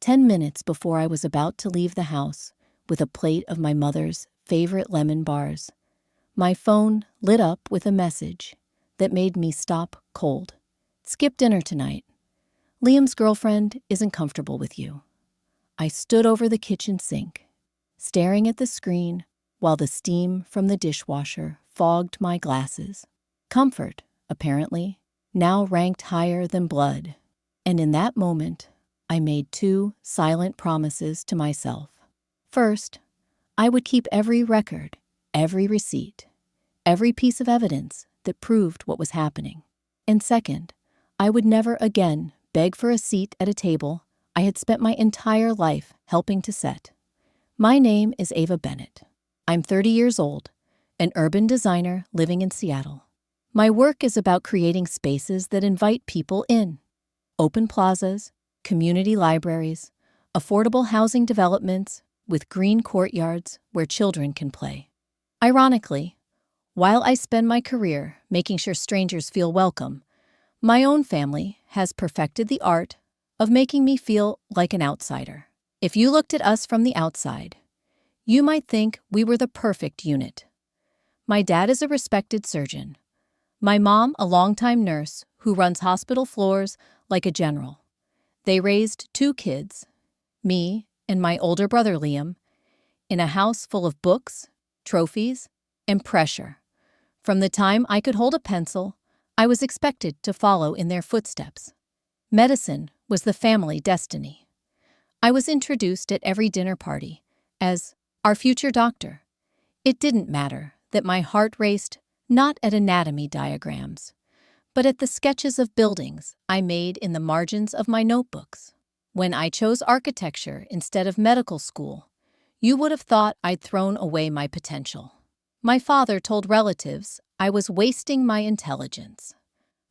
10 minutes before I was about to leave the house with a plate of my mother's favorite lemon bars, my phone lit up with a message that made me stop cold. Skip dinner tonight. Liam's girlfriend isn't comfortable with you. I stood over the kitchen sink, staring at the screen while the steam from the dishwasher fogged my glasses. Comfort, apparently, now ranked higher than blood. And in that moment, I made two silent promises to myself. First, I would keep every record, every receipt, every piece of evidence that proved what was happening. And second, I would never again beg for a seat at a table I had spent my entire life helping to set. My name is Ava Bennett. I'm 30 years old, an urban designer living in Seattle. My work is about creating spaces that invite people in. Open plazas, community libraries, affordable housing developments with green courtyards where children can play. Ironically, while I spend my career making sure strangers feel welcome, my own family has perfected the art of making me feel like an outsider. If you looked at us from the outside, you might think we were the perfect unit. My dad is a respected surgeon. My mom, a longtime nurse who runs hospital floors like a general. They raised two kids, me and my older brother Liam, in a house full of books, trophies, and pressure. From the time I could hold a pencil, I was expected to follow in their footsteps. Medicine was the family destiny. I was introduced at every dinner party as our future doctor. It didn't matter that my heart raced not at anatomy diagrams, but at the sketches of buildings I made in the margins of my notebooks. When I chose architecture instead of medical school, you would have thought I'd thrown away my potential. My father told relatives I was wasting my intelligence.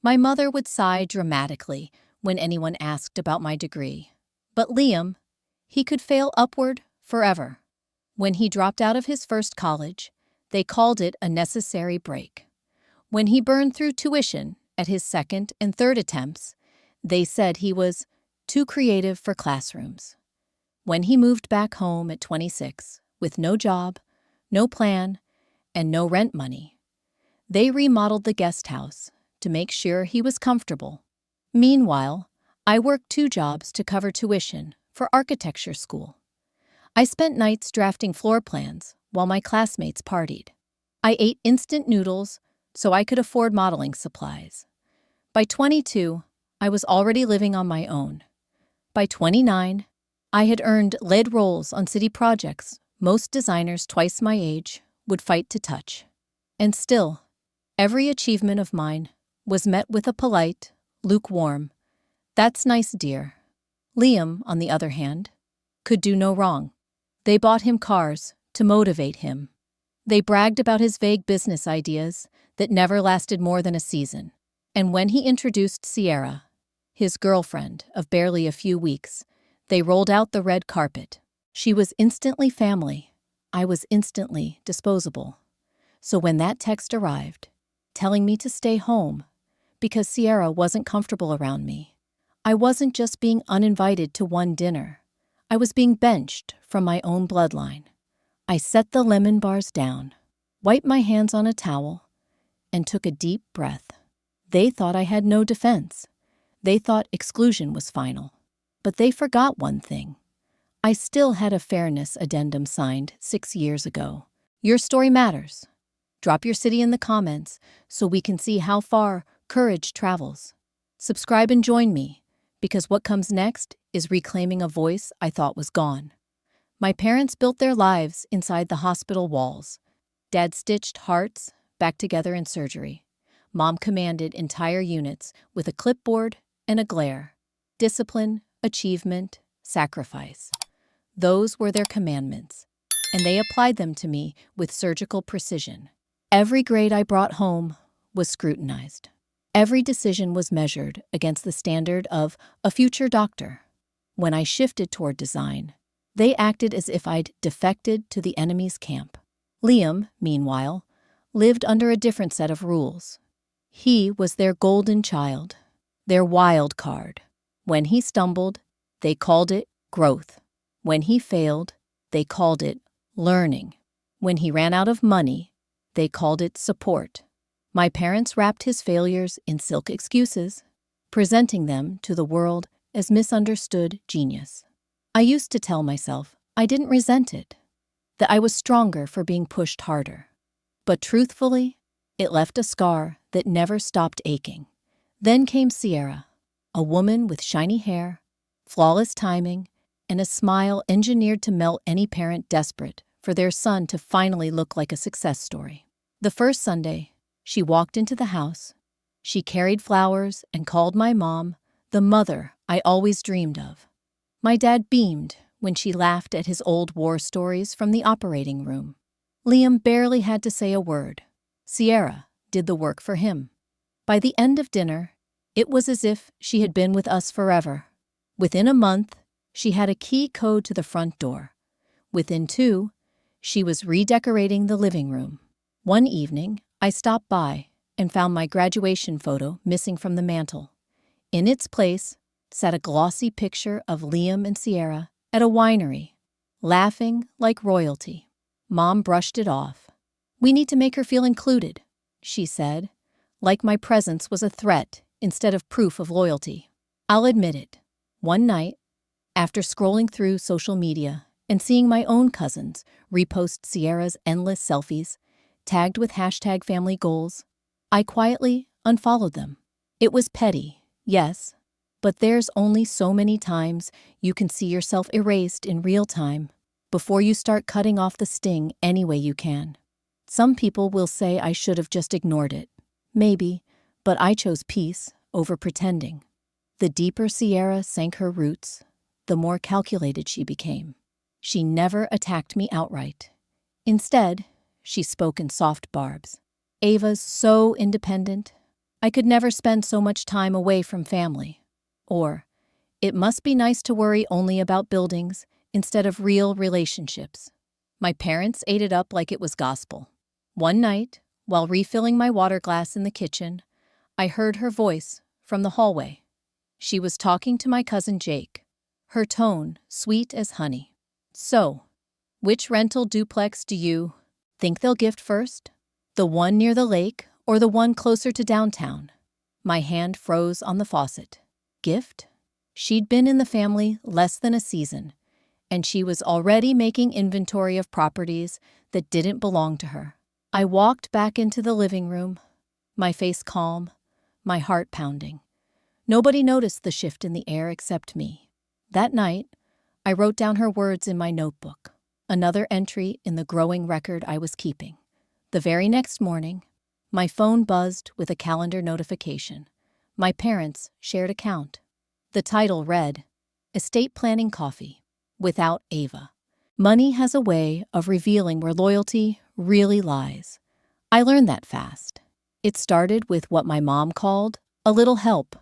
My mother would sigh dramatically when anyone asked about my degree. But Liam, he could fail upward forever. When he dropped out of his first college, they called it a necessary break. When he burned through tuition at his second and third attempts, they said he was too creative for classrooms. When he moved back home at 26, with no job, no plan, and no rent money, they remodeled the guest house to make sure he was comfortable. Meanwhile, I worked 2 jobs to cover tuition for architecture school. I spent nights drafting floor plans while my classmates partied. I ate instant noodles so I could afford modeling supplies. By 22, I was already living on my own. By 29, I had earned lead roles on city projects most designers twice my age would fight to touch. And still, every achievement of mine was met with a polite, lukewarm, "That's nice, dear." Liam, on the other hand, could do no wrong. They bought him cars to motivate him. They bragged about his vague business ideas that never lasted more than a season. And when he introduced Sierra, his girlfriend of barely a few weeks, they rolled out the red carpet. She was instantly family. I was instantly disposable. So when that text arrived, telling me to stay home because Sierra wasn't comfortable around me, I wasn't just being uninvited to one dinner. I was being benched from my own bloodline. I set the lemon bars down, wiped my hands on a towel, and took a deep breath. They thought I had no defense. They thought exclusion was final. But they forgot one thing. I still had a fairness addendum signed 6 years ago. Your story matters. Drop your city in the comments so we can see how far courage travels. Subscribe and join me, because what comes next is reclaiming a voice I thought was gone. My parents built their lives inside the hospital walls. Dad stitched hearts back together in surgery. Mom commanded entire units with a clipboard and a glare. Discipline, achievement, sacrifice. Those were their commandments, and they applied them to me with surgical precision. Every grade I brought home was scrutinized. Every decision was measured against the standard of a future doctor. When I shifted toward design, they acted as if I'd defected to the enemy's camp. Liam, meanwhile, lived under a different set of rules. He was their golden child, their wild card. When he stumbled, they called it growth. When he failed, they called it learning. When he ran out of money, they called it support. My parents wrapped his failures in silk excuses, presenting them to the world as misunderstood genius. I used to tell myself I didn't resent it, that I was stronger for being pushed harder. But truthfully, it left a scar that never stopped aching. Then came Sierra, a woman with shiny hair, flawless timing, and a smile engineered to melt any parent desperate for their son to finally look like a success story. The first Sunday, she walked into the house. She carried flowers and called my mom the mother I always dreamed of. My dad beamed when she laughed at his old war stories from the operating room. Liam barely had to say a word. Sierra did the work for him. By the end of dinner, it was as if she had been with us forever. Within a month, she had a key code to the front door. Within 2, she was redecorating the living room. One evening, I stopped by and found my graduation photo missing from the mantel. In its place sat a glossy picture of Liam and Sierra at a winery, laughing like royalty. Mom brushed it off. "We need to make her feel included," she said, like my presence was a threat instead of proof of loyalty. I'll admit it. One night, after scrolling through social media and seeing my own cousins repost Sierra's endless selfies, tagged with #FamilyGoals, I quietly unfollowed them. It was petty, yes, but there's only so many times you can see yourself erased in real time before you start cutting off the sting any way you can. Some people will say I should have just ignored it. Maybe, but I chose peace over pretending. The deeper Sierra sank her roots, the more calculated she became. She never attacked me outright. Instead, she spoke in soft barbs. "Ava's so independent. I could never spend so much time away from family." Or, "It must be nice to worry only about buildings instead of real relationships." My parents ate it up like it was gospel. One night, while refilling my water glass in the kitchen, I heard her voice from the hallway. She was talking to my cousin Jake, her tone sweet as honey. "So, which rental duplex do you think they'll gift first? The one near the lake or the one closer to downtown?" My hand froze on the faucet. Gift? She'd been in the family less than a season, and she was already making inventory of properties that didn't belong to her. I walked back into the living room, my face calm, my heart pounding. Nobody noticed the shift in the air except me. That night, I wrote down her words in my notebook, another entry in the growing record I was keeping. The very next morning, my phone buzzed with a calendar notification. My parents' shared account. The title read, "Estate Planning Coffee, without Ava." Money has a way of revealing where loyalty really lies. I learned that fast. It started with what my mom called a little help.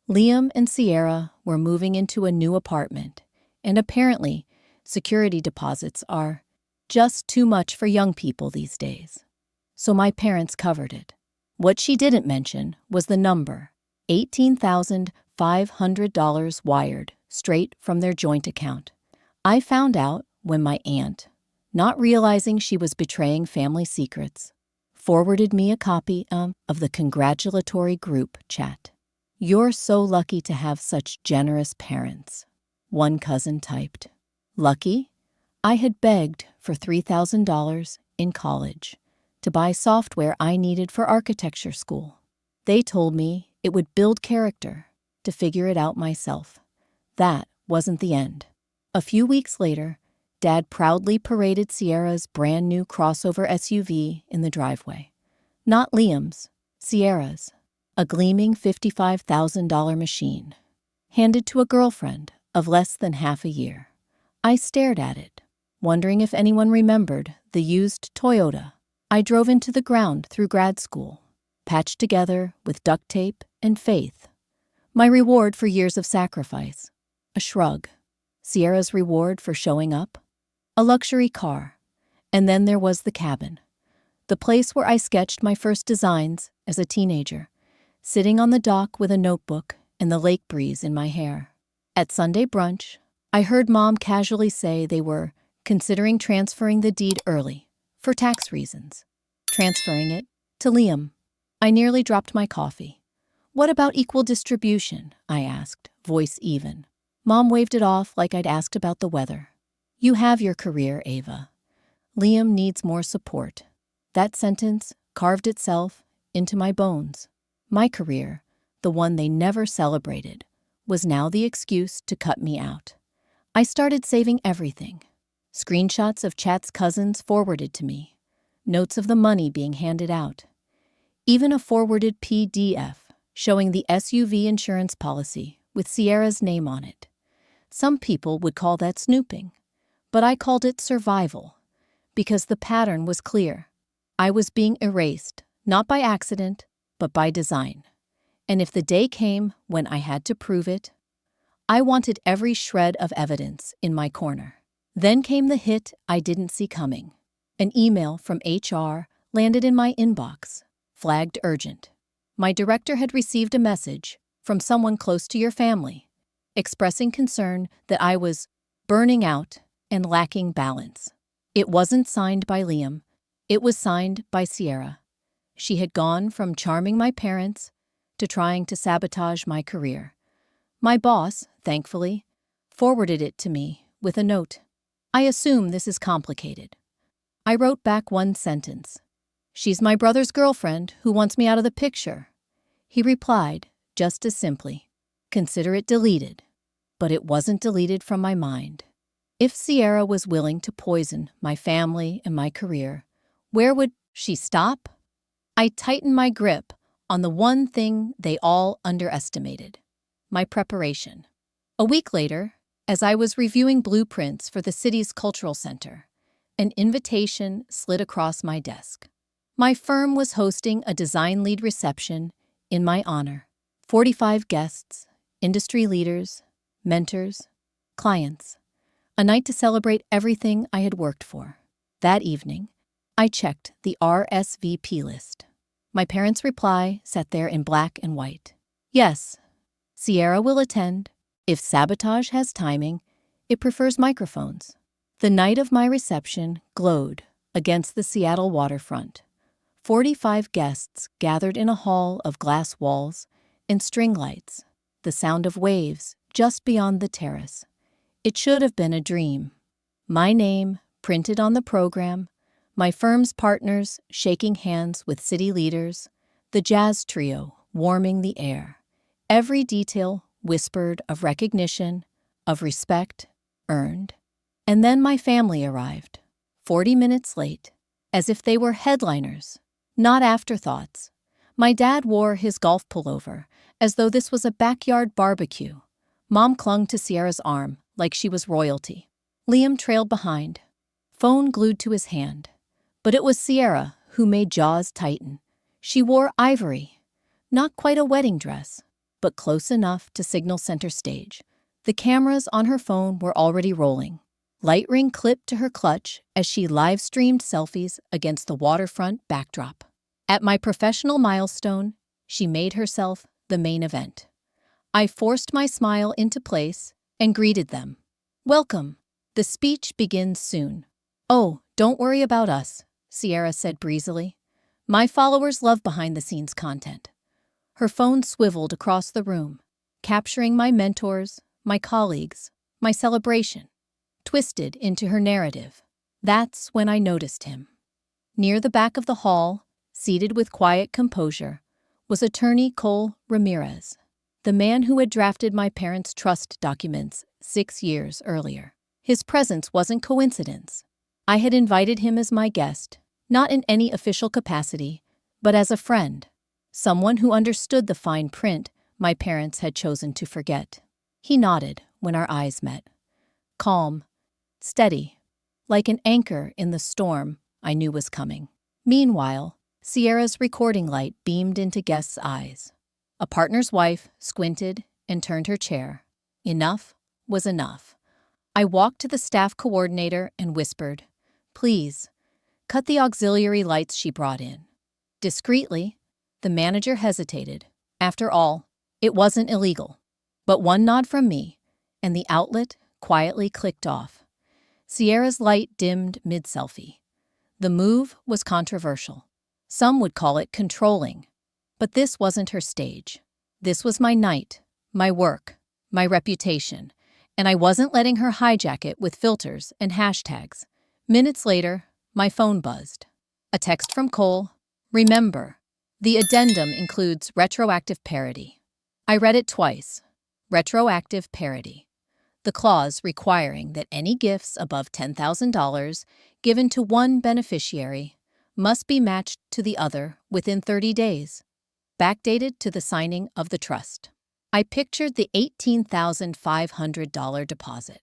Liam and Sierra were moving into a new apartment, and apparently security deposits are just too much for young people these days. So my parents covered it. What she didn't mention was the number, $18,500 wired straight from their joint account. I found out when my aunt, not realizing she was betraying family secrets, forwarded me a copy of the congratulatory group chat. "You're so lucky to have such generous parents," one cousin typed. Lucky? I had begged for $3,000 in college to buy software I needed for architecture school. They told me it would build character to figure it out myself. That wasn't the end. A few weeks later, Dad proudly paraded Sierra's brand new crossover SUV in the driveway. Not Liam's, Sierra's, a gleaming $55,000 machine, handed to a girlfriend of less than half a year. I stared at it, wondering if anyone remembered the used Toyota I drove into the ground through grad school, patched together with duct tape and faith. My reward for years of sacrifice, a shrug. Sierra's reward for showing up, a luxury car. And then there was the cabin, the place where I sketched my first designs as a teenager, sitting on the dock with a notebook and the lake breeze in my hair. At Sunday brunch, I heard Mom casually say they were considering transferring the deed early, for tax reasons. Transferring it to Liam. I nearly dropped my coffee. What about equal distribution? I asked, voice even. Mom waved it off like I'd asked about the weather. You have your career, Ava. Liam needs more support. That sentence carved itself into my bones. My career, the one they never celebrated, was now the excuse to cut me out. I started saving everything. Screenshots of Chat's cousins forwarded to me. Notes of the money being handed out. Even a forwarded PDF showing the SUV insurance policy with Sierra's name on it. Some people would call that snooping, but I called it survival, because the pattern was clear. I was being erased, not by accident, but by design. And if the day came when I had to prove it, I wanted every shred of evidence in my corner. Then came the hit I didn't see coming. An email from HR landed in my inbox, flagged urgent. My director had received a message from someone close to your family, expressing concern that I was burning out and lacking balance. It wasn't signed by Liam. It was signed by Sierra. She had gone from charming my parents to trying to sabotage my career. My boss, thankfully, forwarded it to me with a note. I assume this is complicated. I wrote back one sentence. She's my brother's girlfriend who wants me out of the picture. He replied, just as simply, consider it deleted. But it wasn't deleted from my mind. If Sierra was willing to poison my family and my career, where would she stop? I tightened my grip on the one thing they all underestimated, my preparation. A week later, as I was reviewing blueprints for the city's cultural center, an invitation slid across my desk. My firm was hosting a design lead reception in my honor. 45 guests, industry leaders, mentors, clients. A night to celebrate everything I had worked for. That evening, I checked the RSVP list. My parents' reply sat there in black and white. Yes, Sierra will attend. If sabotage has timing, it prefers microphones. The night of my reception glowed against the Seattle waterfront. 45 guests gathered in a hall of glass walls and string lights, the sound of waves just beyond the terrace. It should have been a dream. My name printed on the program, my firm's partners shaking hands with city leaders, the jazz trio warming the air. Every detail whispered of recognition, of respect earned. And then my family arrived, 40 minutes late, as if they were headliners, not afterthoughts. My dad wore his golf pullover, as though this was a backyard barbecue. Mom clung to Sierra's arm like she was royalty. Liam trailed behind, phone glued to his hand. But it was Sierra who made jaws tighten. She wore ivory, not quite a wedding dress, but close enough to signal center stage. The cameras on her phone were already rolling. Light ring clipped to her clutch as she live-streamed selfies against the waterfront backdrop. At my professional milestone, she made herself the main event. I forced my smile into place and greeted them. Welcome. The speech begins soon. Oh, don't worry about us, Sierra said breezily. My followers love behind-the-scenes content. Her phone swiveled across the room, capturing my mentors, my colleagues, my celebration, twisted into her narrative. That's when I noticed him. Near the back of the hall, seated with quiet composure, was attorney Cole Ramirez, the man who had drafted my parents' trust documents 6 years earlier. His presence wasn't coincidence. I had invited him as my guest, not in any official capacity, but as a friend, someone who understood the fine print my parents had chosen to forget. He nodded when our eyes met. Calm, steady, like an anchor in the storm I knew was coming. Meanwhile, Sierra's recording light beamed into guests' eyes. A partner's wife squinted and turned her chair. Enough was enough. I walked to the staff coordinator and whispered, "Please, cut the auxiliary lights she brought in." Discreetly, the manager hesitated. After all, it wasn't illegal. But one nod from me, and the outlet quietly clicked off. Sierra's light dimmed mid-selfie. The move was controversial. Some would call it controlling. But this wasn't her stage. This was my night, my work, my reputation, and I wasn't letting her hijack it with filters and hashtags. Minutes later, my phone buzzed. A text from Cole. Remember, the addendum includes retroactive parody. I read it twice. Retroactive parody. The clause requiring that any gifts above $10,000 given to one beneficiary must be matched to the other within 30 days, backdated to the signing of the trust. I pictured the $18,500 deposit,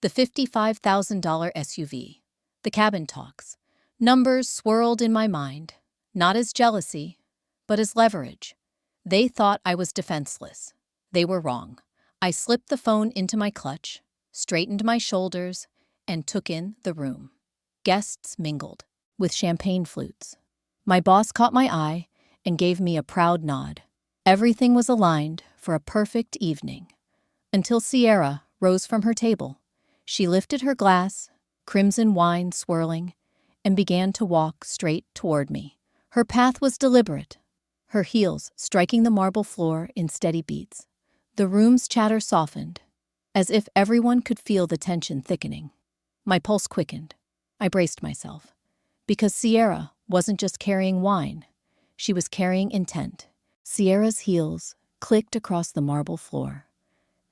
the $55,000 SUV, the cabin talks. Numbers swirled in my mind, not as jealousy, but as leverage. They thought I was defenseless. They were wrong. I slipped the phone into my clutch, straightened my shoulders, and took in the room. Guests mingled, with champagne flutes. My boss caught my eye and gave me a proud nod. Everything was aligned for a perfect evening. Until Sierra rose from her table. She lifted her glass, crimson wine swirling, and began to walk straight toward me. Her path was deliberate, her heels striking the marble floor in steady beats. The room's chatter softened, as if everyone could feel the tension thickening. My pulse quickened. I braced myself, because Sierra wasn't just carrying wine. She was carrying intent. Sierra's heels clicked across the marble floor,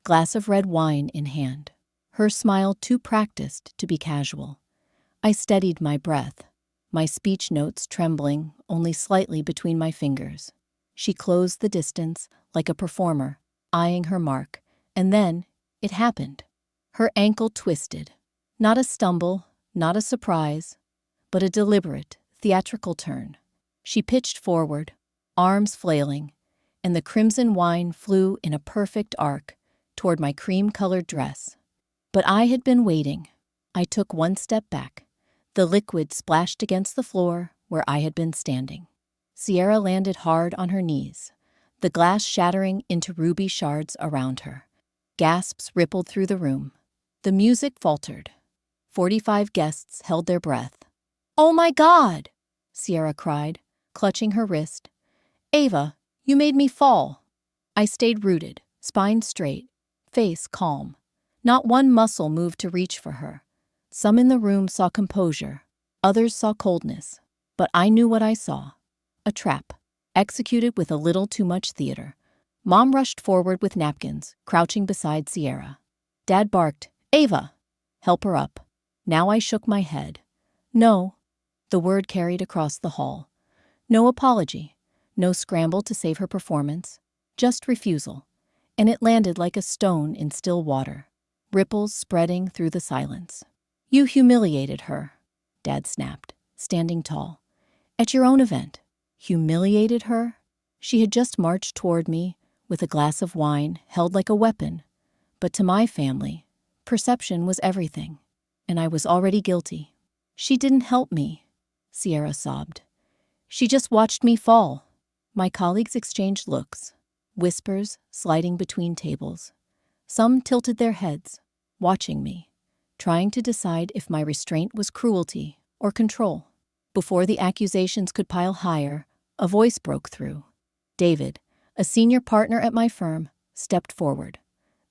glass of red wine in hand, her smile too practiced to be casual. I steadied my breath, my speech notes trembling only slightly between my fingers. She closed the distance like a performer, eyeing her mark, and then it happened. Her ankle twisted. Not a stumble, not a surprise, but a deliberate, theatrical turn. She pitched forward, arms flailing, and the crimson wine flew in a perfect arc toward my cream-colored dress. But I had been waiting. I took one step back. The liquid splashed against the floor where I had been standing. Sierra landed hard on her knees, the glass shattering into ruby shards around her. Gasps rippled through the room. The music faltered. 45 guests held their breath. "Oh my God!" Sierra cried, clutching her wrist. "Ava, you made me fall." I stayed rooted, spine straight, face calm. Not one muscle moved to reach for her. Some in the room saw composure, others saw coldness. But I knew what I saw. A trap, executed with a little too much theater. Mom rushed forward with napkins, crouching beside Sierra. Dad barked, "Ava, help her up." Now I shook my head. No, the word carried across the hall. No apology, no scramble to save her performance, just refusal. And it landed like a stone in still water, ripples spreading through the silence. "You humiliated her," Dad snapped, standing tall. "At your own event. Humiliated her?" She had just marched toward me with a glass of wine held like a weapon. But to my family, perception was everything, and I was already guilty. "She didn't help me," Sierra sobbed. "She just watched me fall." My colleagues exchanged looks, whispers sliding between tables. Some tilted their heads, watching me, trying to decide if my restraint was cruelty or control. Before the accusations could pile higher, a voice broke through. David, a senior partner at my firm, stepped forward.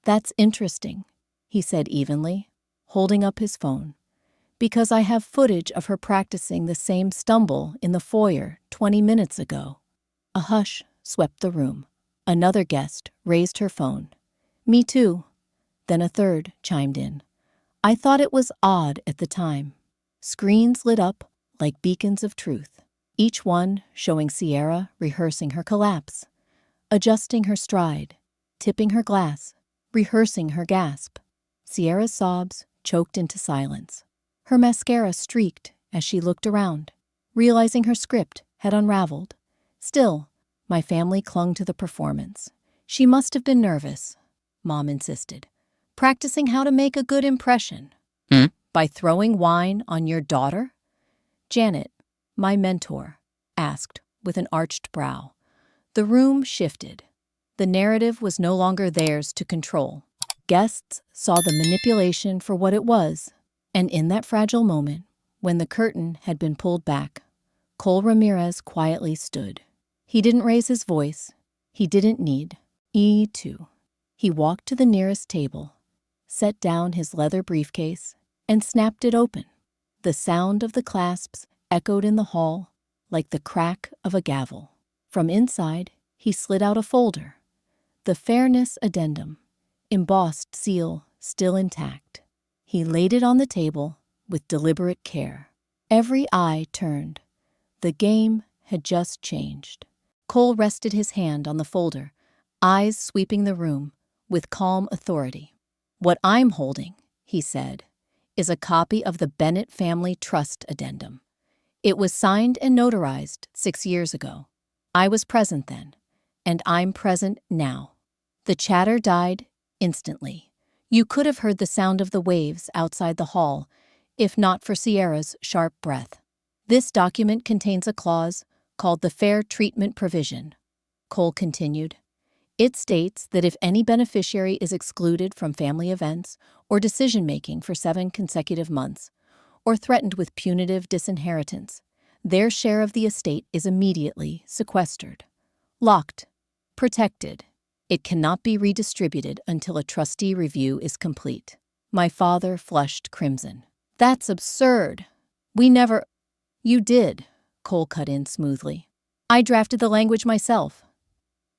"That's interesting," he said evenly, holding up his phone. "Because I have footage of her practicing the same stumble in the foyer 20 minutes ago." A hush swept the room. Another guest raised her phone. "Me too." Then a third chimed in. I thought it was odd at the time. Screens lit up like beacons of truth, each one showing Sierra rehearsing her collapse, adjusting her stride, tipping her glass, rehearsing her gasp. Sierra's sobs choked into silence. Her mascara streaked as she looked around, realizing her script had unraveled. Still, my family clung to the performance. "She must have been nervous," Mom insisted. "Practicing how to make a good impression." "By throwing wine on your daughter?" Janet, my mentor, asked with an arched brow. The room shifted. The narrative was no longer theirs to control. Guests saw the manipulation for what it was, and in that fragile moment, when the curtain had been pulled back, Cole Ramirez quietly stood. He didn't raise his voice. He didn't need to. He walked to the nearest table, set down his leather briefcase, and snapped it open. The sound of the clasps echoed in the hall like the crack of a gavel. From inside, he slid out a folder, the Fairness Addendum, embossed seal still intact. He laid it on the table with deliberate care. Every eye turned. The game had just changed. Cole rested his hand on the folder, eyes sweeping the room with calm authority. "What I'm holding," he said, "is a copy of the Bennett Family Trust Addendum. It was signed and notarized 6 years ago. I was present then, and I'm present now." The chatter died instantly. You could have heard the sound of the waves outside the hall, if not for Sierra's sharp breath. "This document contains a clause called the Fair Treatment Provision," Cole continued. "It states that if any beneficiary is excluded from family events or decision-making for 7 consecutive months, or threatened with punitive disinheritance, their share of the estate is immediately sequestered, locked, protected. It cannot be redistributed until a trustee review is complete." My father flushed crimson. "That's absurd. We never—" "You did," Cole cut in smoothly. "I drafted the language myself.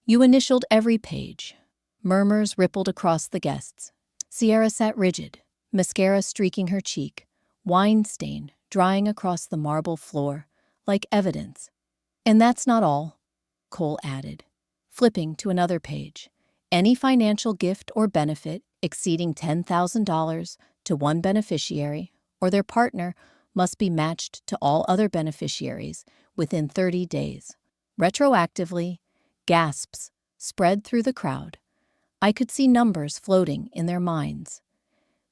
You initialed every page." Murmurs rippled across the guests. Sierra sat rigid, mascara streaking her cheek, wine stain drying across the marble floor like evidence. "And that's not all," Cole added, flipping to another page. "Any financial gift or benefit exceeding $10,000 to one beneficiary or their partner must be matched to all other beneficiaries within 30 days. Retroactively." Gasps spread through the crowd. I could see numbers floating in their minds.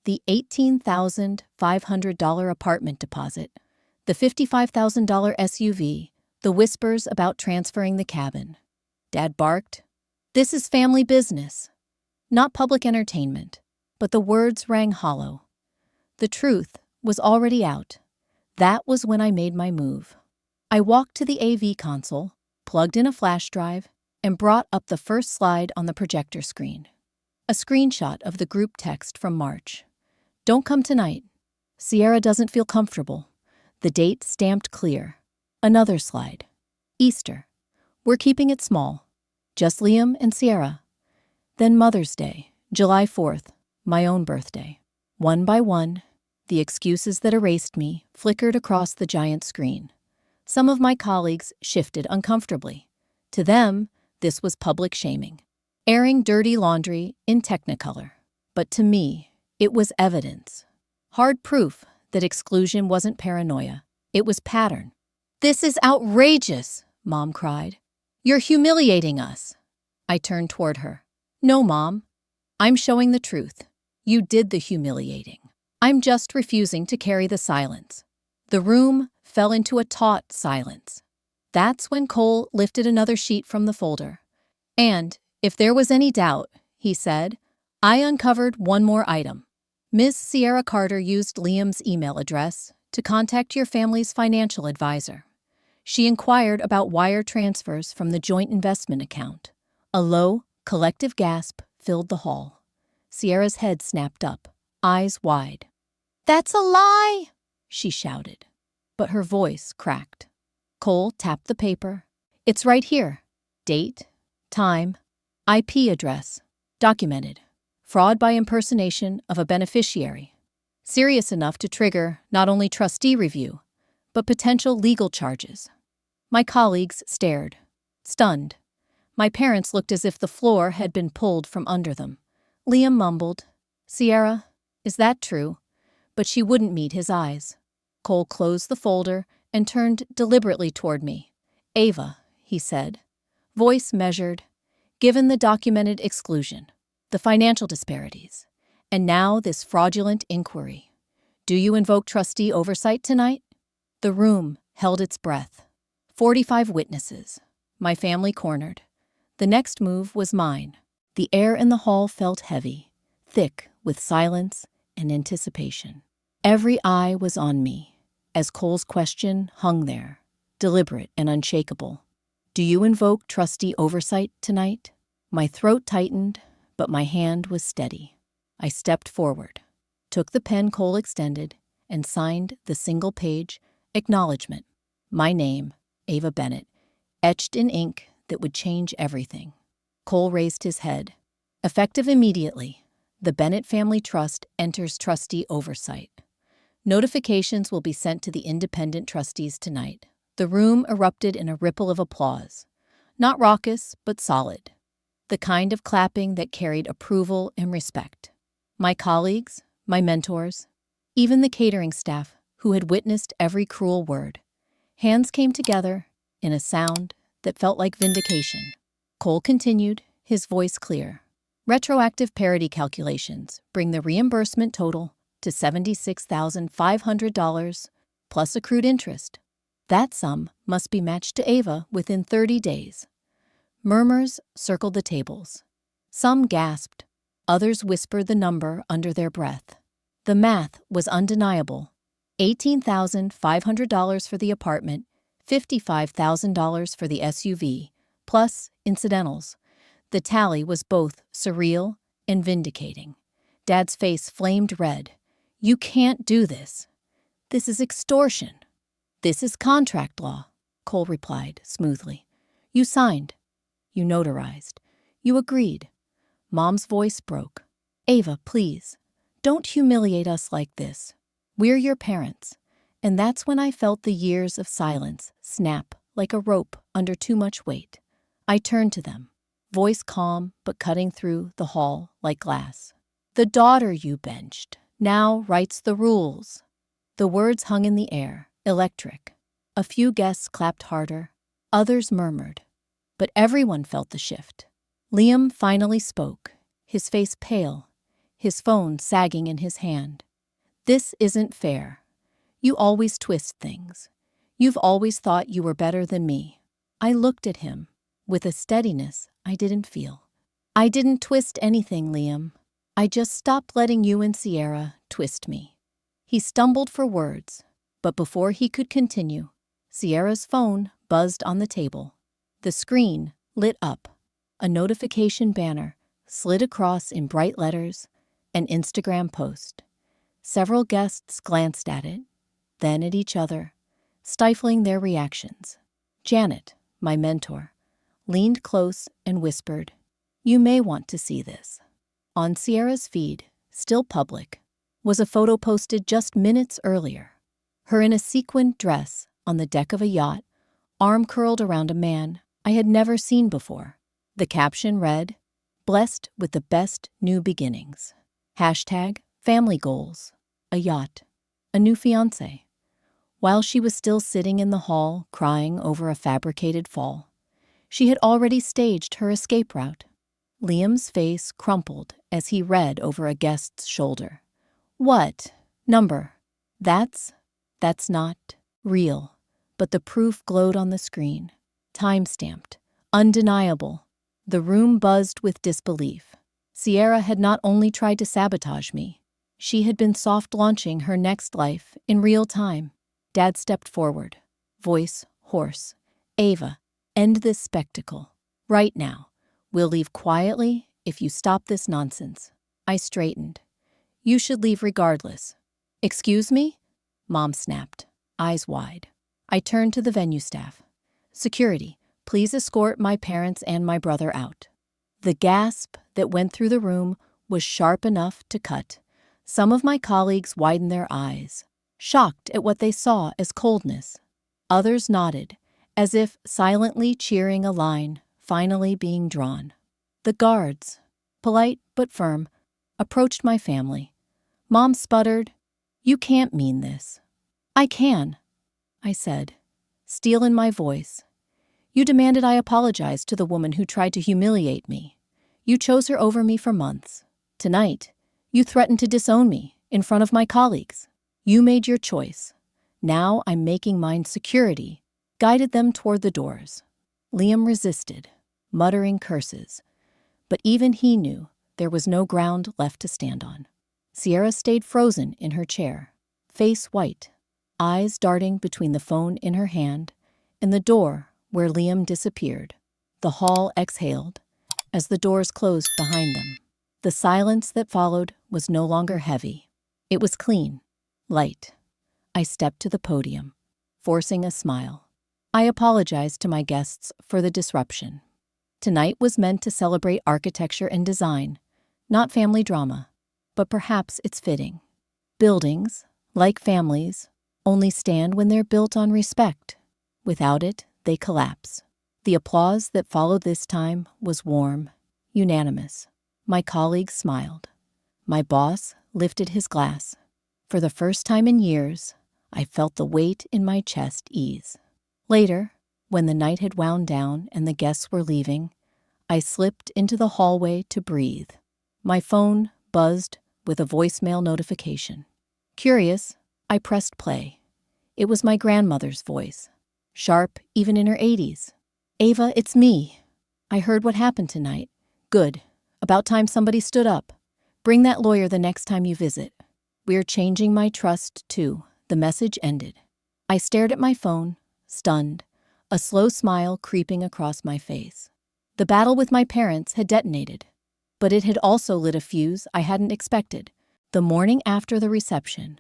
The $18,500 apartment deposit, the $55,000 SUV, the whispers about transferring the cabin. Dad barked, "This is family business, not public entertainment," but the words rang hollow. The truth was already out. That was when I made my move. I walked to the AV console, plugged in a flash drive, and brought up the first slide on the projector screen. A screenshot of the group text from March. "Don't come tonight. Sierra doesn't feel comfortable." The date stamped clear. Another slide. "Easter. We're keeping it small. Just Liam and Sierra." Then Mother's Day, July 4th, my own birthday. One by one, the excuses that erased me flickered across the giant screen. Some of my colleagues shifted uncomfortably. To them, this was public shaming, airing dirty laundry in Technicolor. But to me, it was evidence. Hard proof that exclusion wasn't paranoia. It was pattern. "This is outrageous," Mom cried. "You're humiliating us." I turned toward her. "No, Mom. I'm showing the truth. You did the humiliating. I'm just refusing to carry the silence." The room fell into a taut silence. That's when Cole lifted another sheet from the folder. "And, if there was any doubt," he said, "I uncovered one more item. Ms. Sierra Carter used Liam's email address to contact your family's financial advisor. She inquired about wire transfers from the joint investment account." A low, collective gasp filled the hall. Sierra's head snapped up, eyes wide. "That's a lie!" she shouted. But her voice cracked. Cole tapped the paper. "It's right here. Date, time, IP address, documented. Fraud by impersonation of a beneficiary. Serious enough to trigger not only trustee review, but potential legal charges." My colleagues stared, stunned. My parents looked as if the floor had been pulled from under them. Liam mumbled, "Sierra, is that true?" But she wouldn't meet his eyes. Cole closed the folder and turned deliberately toward me. "Ava," he said, voice measured, "given the documented exclusion, the financial disparities, and now this fraudulent inquiry, do you invoke trustee oversight tonight?" The room held its breath. 45 witnesses, my family cornered. The next move was mine. The air in the hall felt heavy, thick with silence and anticipation. Every eye was on me, as Cole's question hung there, deliberate and unshakable. "Do you invoke trustee oversight tonight?" My throat tightened, but my hand was steady. I stepped forward, took the pen Cole extended, and signed the single-page acknowledgement. My name, Ava Bennett, etched in ink that would change everything. Cole raised his head. "Effective immediately, the Bennett Family Trust enters trustee oversight. Notifications will be sent to the independent trustees tonight." The room erupted in a ripple of applause. Not raucous, but solid. The kind of clapping that carried approval and respect. My colleagues, my mentors, even the catering staff who had witnessed every cruel word. Hands came together in a sound that felt like vindication. Cole continued, his voice clear. "Retroactive parity calculations bring the reimbursement total to $76,500 plus accrued interest. That sum must be matched to Ava within 30 days. Murmurs circled the tables. Some gasped. Others whispered the number under their breath. The math was undeniable. $18,500 for the apartment, $55,000 for the SUV, plus incidentals. The tally was both surreal and vindicating. Dad's face flamed red. "You can't do this. This is extortion." "This is contract law," Cole replied smoothly. "You signed. You notarized. You agreed." Mom's voice broke. "Ava, please, don't humiliate us like this. We're your parents." And that's when I felt the years of silence snap like a rope under too much weight. I turned to them, voice calm but cutting through the hall like glass. "The daughter you benched now writes the rules." The words hung in the air, electric. A few guests clapped harder, others murmured. But everyone felt the shift. Liam finally spoke, his face pale, his phone sagging in his hand. "This isn't fair. You always twist things. You've always thought you were better than me." I looked at him with a steadiness I didn't feel. "I didn't twist anything, Liam. I just stopped letting you and Sierra twist me." He stumbled for words, but before he could continue, Sierra's phone buzzed on the table. The screen lit up. A notification banner slid across in bright letters, an Instagram post. Several guests glanced at it, then at each other, stifling their reactions. Janet, my mentor, leaned close and whispered, "You may want to see this." On Sierra's feed, still public, was a photo posted just minutes earlier. Her in a sequined dress on the deck of a yacht, arm curled around a man I had never seen before. The caption read, "Blessed with the best new beginnings. #family goals. A yacht. A new fiancé." While she was still sitting in the hall crying over a fabricated fall, she had already staged her escape route. Liam's face crumpled as he read over a guest's shoulder. "What? Number? That's not real." But the proof glowed on the screen. Time-stamped. Undeniable. The room buzzed with disbelief. Sierra had not only tried to sabotage me, she had been soft-launching her next life in real time. Dad stepped forward, voice hoarse. "Ava, end this spectacle. Right now. We'll leave quietly if you stop this nonsense." I straightened. "You should leave regardless." "Excuse me?" Mom snapped, eyes wide. I turned to the venue staff. "Security, please escort my parents and my brother out." The gasp that went through the room was sharp enough to cut. Some of my colleagues widened their eyes, shocked at what they saw as coldness. Others nodded, as if silently cheering a line finally being drawn. The guards, polite but firm, approached my family. Mom sputtered, "You can't mean this." "I can," I said, steel in my voice. "You demanded I apologize to the woman who tried to humiliate me. You chose her over me for months. Tonight, you threatened to disown me in front of my colleagues. You made your choice. Now I'm making mine." Security guided them toward the doors. Liam resisted, muttering curses. But even he knew There was no ground left to stand on. Sierra stayed frozen in her chair, face white, eyes darting between the phone in her hand and the door where Liam disappeared. The hall exhaled as the doors closed behind them. The silence that followed was no longer heavy. It was clean, light. I stepped to the podium, forcing a smile. I apologized to my guests for the disruption. Tonight was meant to celebrate architecture and design, not family drama, but perhaps it's fitting. Buildings, like families, only stand when they're built on respect. Without it, they collapse. The applause that followed this time was warm, unanimous. My colleagues smiled. My boss lifted his glass. For the first time in years, I felt the weight in my chest ease. Later, when the night had wound down and the guests were leaving, I slipped into the hallway to breathe. My phone buzzed with a voicemail notification. Curious, I pressed play. It was my grandmother's voice, sharp even in her 80s. "Ava, it's me. I heard what happened tonight. Good. About time somebody stood up. Bring that lawyer the next time you visit. We're changing my trust, too." The message ended. I stared at my phone, stunned, a slow smile creeping across my face. The battle with my parents had detonated, but it had also lit a fuse I hadn't expected. The morning after the reception,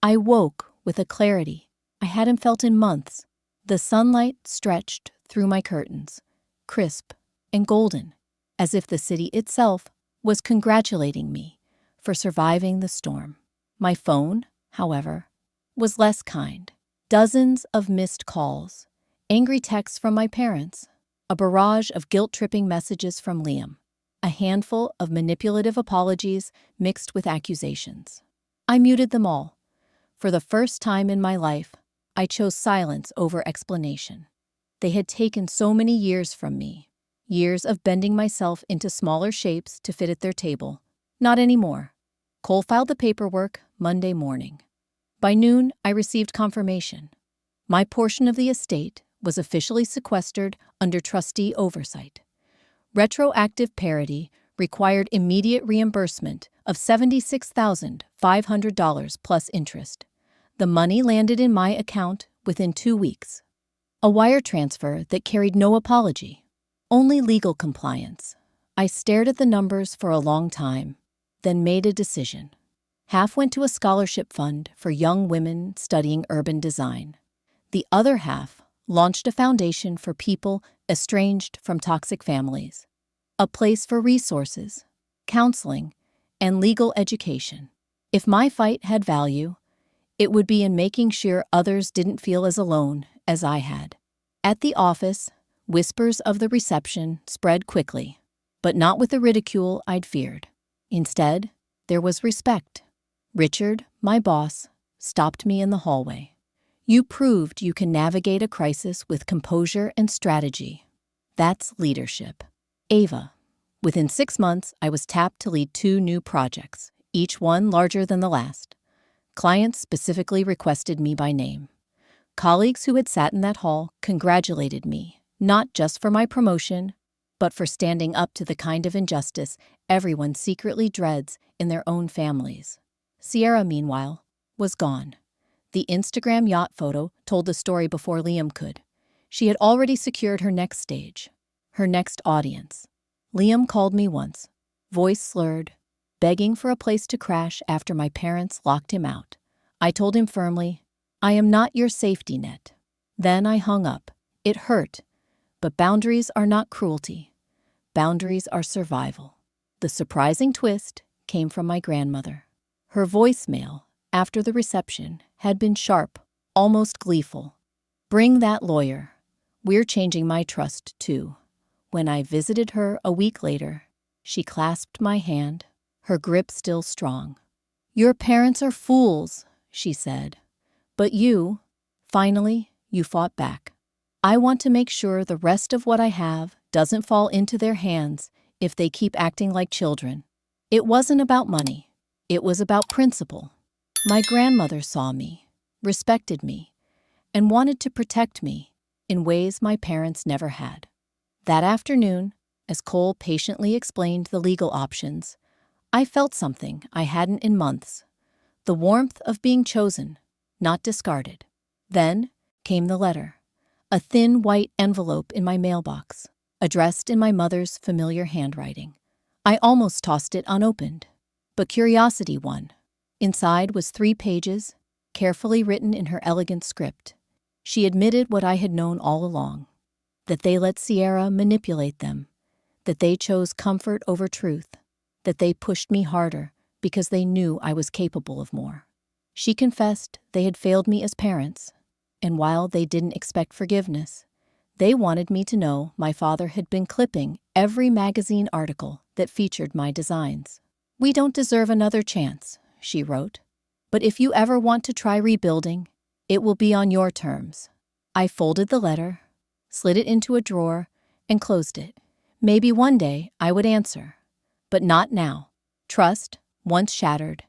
I woke with a clarity I hadn't felt in months. The sunlight stretched through my curtains, crisp and golden, as if the city itself was congratulating me for surviving the storm. My phone, however, was less kind. Dozens of missed calls, angry texts from my parents, a barrage of guilt-tripping messages from Liam, a handful of manipulative apologies mixed with accusations. I muted them all. For the first time in my life, I chose silence over explanation. They had taken so many years from me, years of bending myself into smaller shapes to fit at their table. Not anymore. Cole filed the paperwork Monday morning. By noon, I received confirmation. My portion of the estate was officially sequestered under trustee oversight. Retroactive parity required immediate reimbursement of $76,500 plus interest. The money landed in my account within 2 weeks. A wire transfer that carried no apology, only legal compliance. I stared at the numbers for a long time, then made a decision. Half went to a scholarship fund for young women studying urban design. The other half launched a foundation for people estranged from toxic families, a place for resources, counseling, and legal education. If my fight had value, it would be in making sure others didn't feel as alone as I had. At the office, whispers of the reception spread quickly, but not with the ridicule I'd feared. Instead, there was respect. Richard, my boss, stopped me in the hallway. "You proved you can navigate a crisis with composure and strategy. That's leadership." Ava. Within 6 months, I was tapped to lead 2 new projects, each one larger than the last. Clients specifically requested me by name. Colleagues who had sat in that hall congratulated me, not just for my promotion, but for standing up to the kind of injustice everyone secretly dreads in their own families. Sierra, meanwhile, was gone. The Instagram yacht photo told the story before Liam could. She had already secured her next stage, her next audience. Liam called me once, voice slurred, begging for a place to crash after my parents locked him out. I told him firmly, "I am not your safety net." Then I hung up. It hurt, but boundaries are not cruelty. Boundaries are survival. The surprising twist came from my grandmother. Her voicemail, after the reception, had been sharp, almost gleeful. "Bring that lawyer. We're changing my trust, too." When I visited her a week later, she clasped my hand, her grip still strong. "Your parents are fools," she said. "But you, finally, you fought back. I want to make sure the rest of what I have doesn't fall into their hands if they keep acting like children." It wasn't about money. It was about principle. My grandmother saw me, respected me, and wanted to protect me in ways my parents never had. That afternoon, As Cole patiently explained the legal options, I felt something I hadn't in months. The warmth of being chosen, not discarded. Then came the letter. A thin white envelope in my mailbox, addressed in my mother's familiar handwriting. I almost tossed it unopened, but curiosity won. Inside was 3 pages, carefully written in her elegant script. She admitted what I had known all along, that they let Sierra manipulate them, that they chose comfort over truth, that they pushed me harder because they knew I was capable of more. She confessed they had failed me as parents, and while they didn't expect forgiveness, they wanted me to know my father had been clipping every magazine article that featured my designs. "We don't deserve another chance," she wrote, "but if you ever want to try rebuilding, it will be on your terms." I folded the letter, slid it into a drawer, and closed it. Maybe one day I would answer, but not now. Trust, once shattered,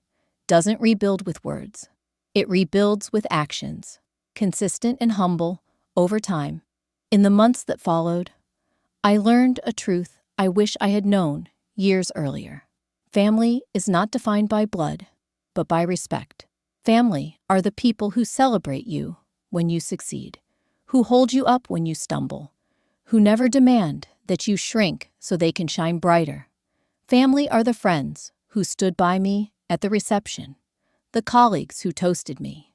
doesn't rebuild with words. It rebuilds with actions, consistent and humble, over time. In the months that followed, I learned a truth I wish I had known years earlier. Family is not defined by blood, but by respect. Family are the people who celebrate you when you succeed, who hold you up when you stumble, who never demand that you shrink so they can shine brighter. Family are the friends who stood by me at the reception, the colleagues who toasted me,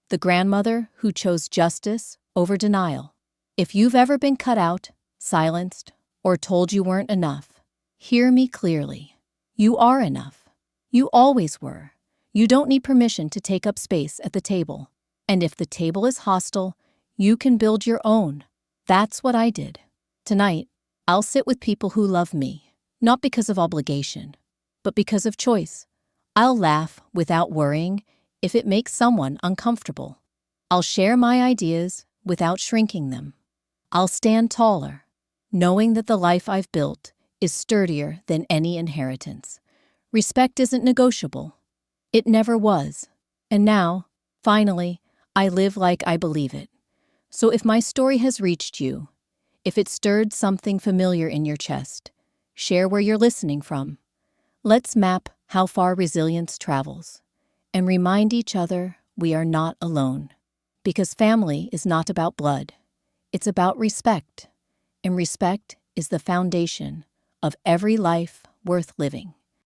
the grandmother who chose justice over denial. If you've ever been cut out, silenced, or told you weren't enough, hear me clearly. You are enough. You always were. You don't need permission to take up space at the table. And if the table is hostile, you can build your own. That's what I did. Tonight, I'll sit with people who love me, not because of obligation, but because of choice. I'll laugh without worrying if it makes someone uncomfortable. I'll share my ideas without shrinking them. I'll stand taller, knowing that the life I've built is sturdier than any inheritance. Respect isn't negotiable. It never was. And now, finally, I live like I believe it. So if my story has reached you, if it stirred something familiar in your chest, share where you're listening from. Let's map how far resilience travels and remind each other we are not alone. Because family is not about blood. It's about respect. And respect is the foundation of every life worth living.